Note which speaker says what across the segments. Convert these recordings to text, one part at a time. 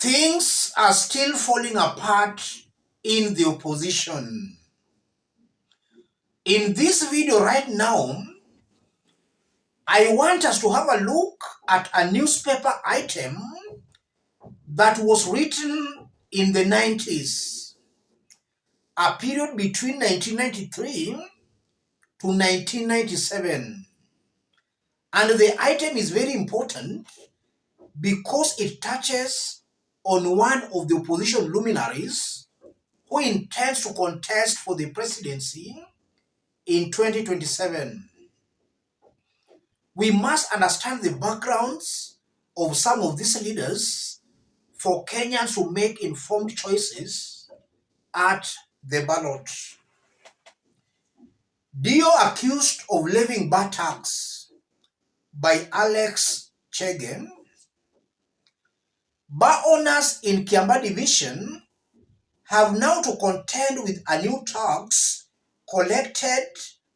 Speaker 1: Things are still falling apart in the opposition. In this video right now, I want us to have a look at a newspaper item that was written in the 90s, a period between 1993 to 1997. And the item is very important because it touches on one of the opposition luminaries who intends to contest for the presidency in 2027. We must understand the backgrounds of some of these leaders for Kenyans to make informed choices at the ballot. Dio accused of levying bar tax by Alex Chege. Bar owners in Kiambaa division have now to contend with a new tax collected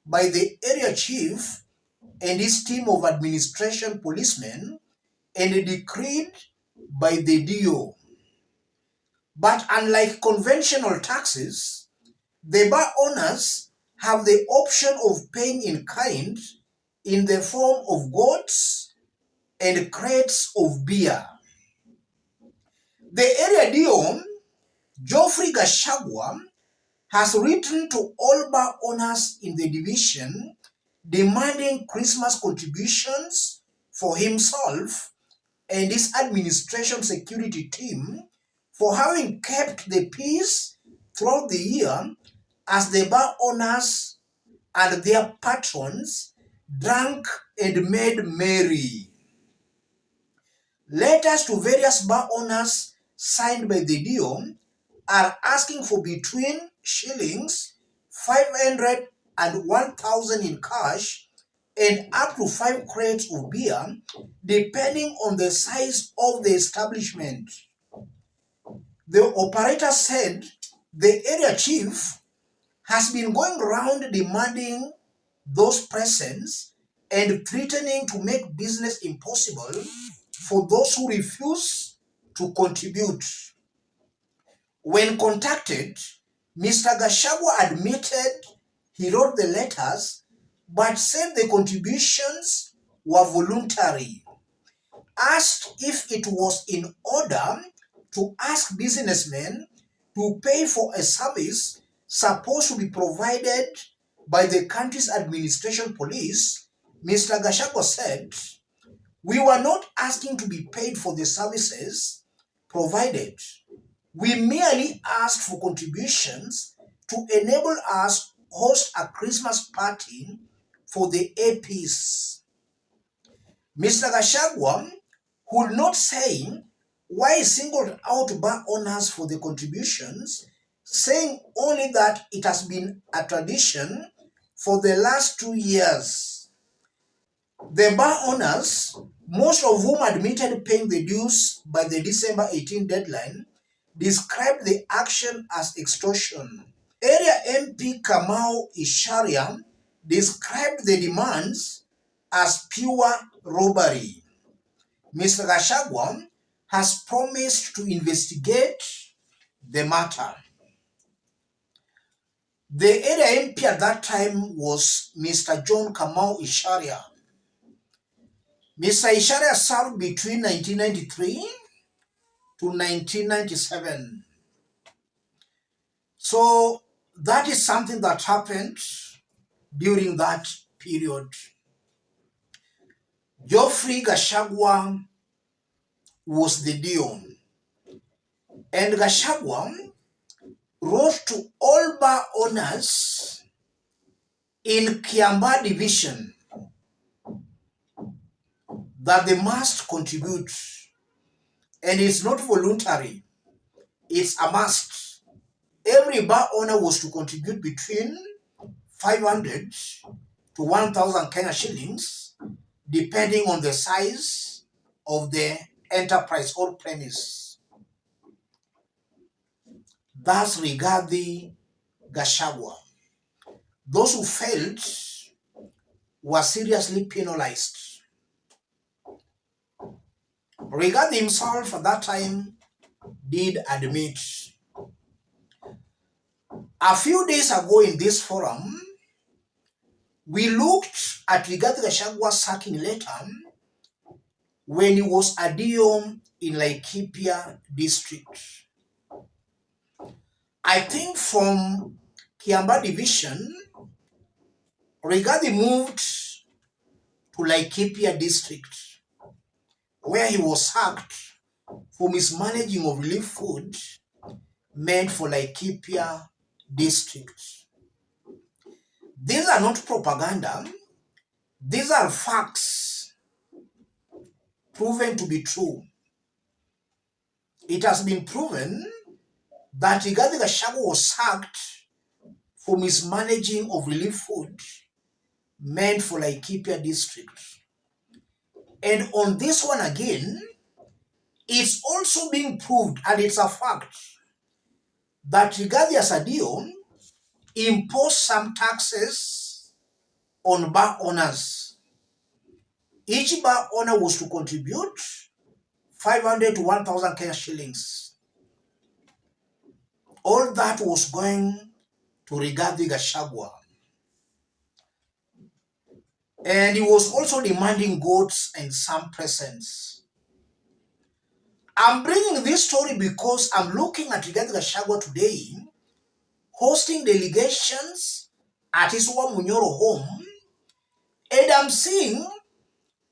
Speaker 1: by the area chief and his team of administration policemen and decreed by the DO. But unlike conventional taxes, the bar owners have the option of paying in kind in the form of goats and crates of beer. The area DO, Geoffrey Gachagua, has written to all bar owners in the division demanding Christmas contributions for himself and his administration security team for having kept the peace throughout the year as the bar owners and their patrons drank and made merry. Letters to various bar owners signed by the DO are asking for between shillings 500 and 1,000 in cash and up to 5 crates of beer, depending on the size of the establishment. The operator said the area chief has been going around demanding those presents and threatening to make business impossible for those who refuse to contribute. When contacted, Mr. Gachagua admitted he wrote the letters but said the contributions were voluntary. Asked if it was in order to ask businessmen to pay for a service supposed to be provided by the country's administration police, Mr. Gachagua said, "We were not asking to be paid for the services provided. We merely asked for contributions to enable us host a Christmas party for the APs." Mr. Gachagua would not say why he singled out bar owners for the contributions, saying only that it has been a tradition for the last 2 years. The bar owners, most of whom admitted paying the dues by the December 18 deadline, described the action as extortion. Area MP Kamau Isharia described the demands as pure robbery. Mr. Gachagua has promised to investigate the matter. The area MP at that time was Mr. John Kamau Isharia. Mr. Isharia served between 1993 to 1997. So that is something that happened during that period. Geoffrey Gachagua was the DO, and Gachagua wrote to all bar owners in Kiambaa division that they must contribute, and it's not voluntary, it's a must. Every bar owner was to contribute between 500 to 1,000 Kenya shillings, depending on the size of the enterprise or premise. That's Rigathi Gachagua. Those who failed were seriously penalized. Rigathi himself at that time did admit. A few days ago in this forum, we looked at Rigathi Gachagwa's sacking letter when he was a DM in Laikipia district. I think from Kiambaa division, Rigathi moved to Laikipia district, where he was sacked for mismanaging of relief food meant for Laikipia district. These are not propaganda. These are facts proven to be true. It has been proven that Rigathi Gachagua was sacked for mismanaging of relief food meant for Laikipia district. And on this one again, it's also being proved, and it's a fact, that Rigathi as a DO imposed some taxes on bar owners. Each bar owner was to contribute 500 to 1,000 Kenya shillings. All that was going to Rigathi Gachagua. And he was also demanding goats and some presents. I'm bringing this story because I'm looking at Rigathi Gachagua today, hosting delegations at his Munyoro home, and I'm seeing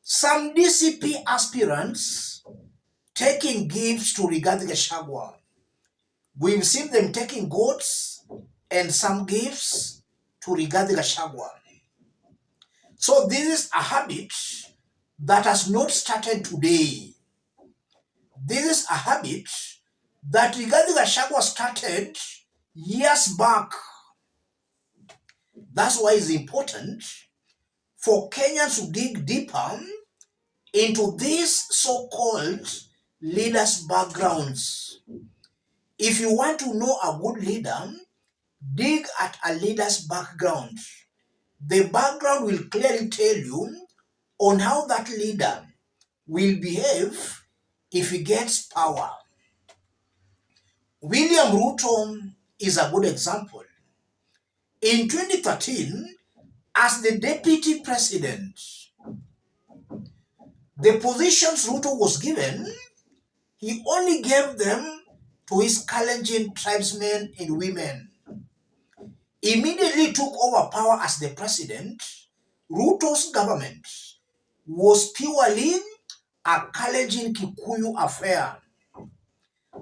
Speaker 1: some DCP aspirants taking gifts to Rigathi Gachagua. We've seen them taking goats and some gifts to Rigathi Gachagua. So this is a habit that has not started today. This is a habit that Rigathi Gachagua started years back. That's why it's important for Kenyans to dig deeper into these so-called leaders' backgrounds. If you want to know a good leader, dig at a leader's background. The background will clearly tell you on how that leader will behave if he gets power. William Ruto is a good example. In 2013, as the deputy president, the positions Ruto was given, he only gave them to his Kalenjin tribesmen and women. Immediately took over power as the president, Ruto's government was purely a Kalenjin Kikuyu affair.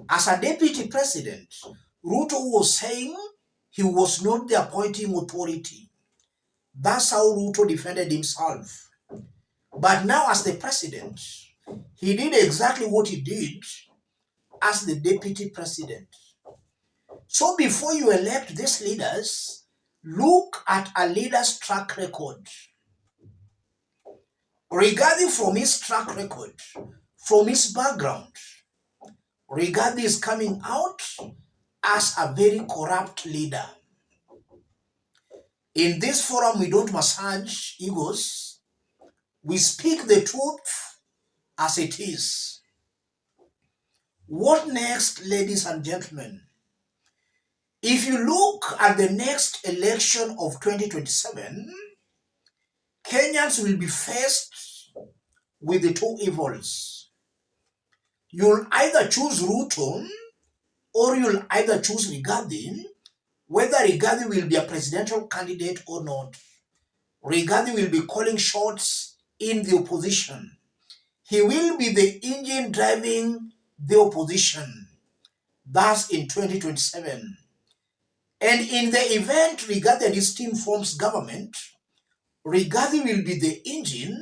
Speaker 1: As a deputy president, Ruto was saying he was not the appointing authority. That's how Ruto defended himself. But now as the president, he did exactly what he did as the deputy president. So before you elect these leaders, look at a leader's track record. Regarding from his track record, from his background, Rigathi is coming out as a very corrupt leader. In this forum, we don't massage egos. We speak the truth as it is. What next, ladies and gentlemen? If you look at the next election of 2027, Kenyans will be faced with the two evils. You'll either choose Ruto or you'll either choose Rigathi, whether Rigathi will be a presidential candidate or not. Rigathi will be calling shots in the opposition. He will be the engine driving the opposition. Thus in 2027. And in the event Rigathi and his team forms government, Rigathi will be the engine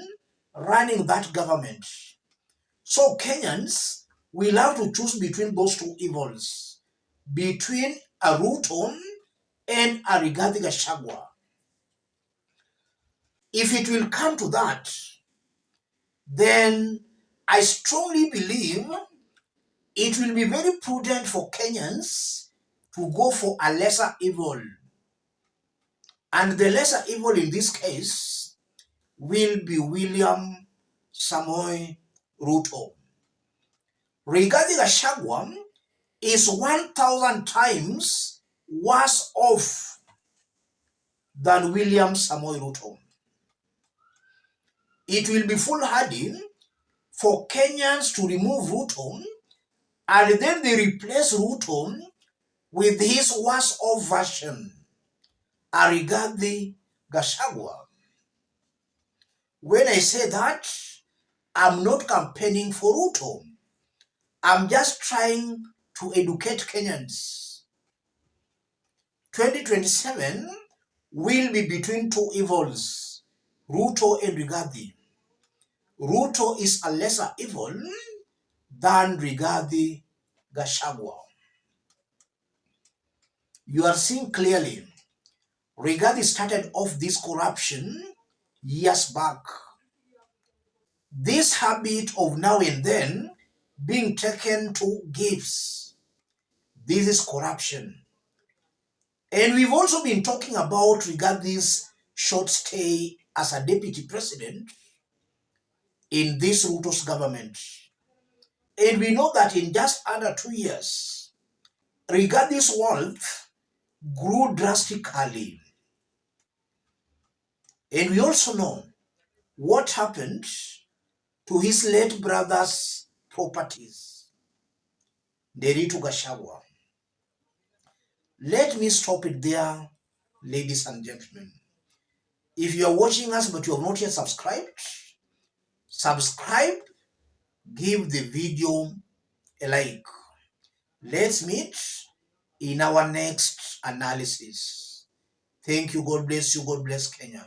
Speaker 1: running that government. So Kenyans will have to choose between those two evils, between a Ruto and a Rigathi Gachagua. If it will come to that, then I strongly believe it will be very prudent for Kenyans to go for a lesser evil. And the lesser evil in this case will be William Samoei Ruto. Rigathi Gachagua is 1,000 times worse off than William Samoei Ruto. It will be foolhardy for Kenyans to remove Ruto and then they replace Ruto with his worse off version, Rigathi Gachagua. When I say that, I'm not campaigning for Ruto. I'm just trying to educate Kenyans. 2027 will be between two evils, Ruto and Rigathi. Ruto is a lesser evil than Rigathi Gachagua. You are seeing clearly, Rigathi started off this corruption years back. This habit of now and then being taken to gifts, this is corruption. And we've also been talking about Rigathi's short stay as a deputy president in this Ruto's government. And we know that in just under 2 years, Rigathi's wealth grew drastically. And we also know what happened to his late brother's properties, Nderitu Gachagua. Let me stop it there, ladies and gentlemen. If you are watching us but you have not yet subscribed, subscribe, give the video a like. Let's meet in our next analysis. Thank you. God bless you. God bless Kenya.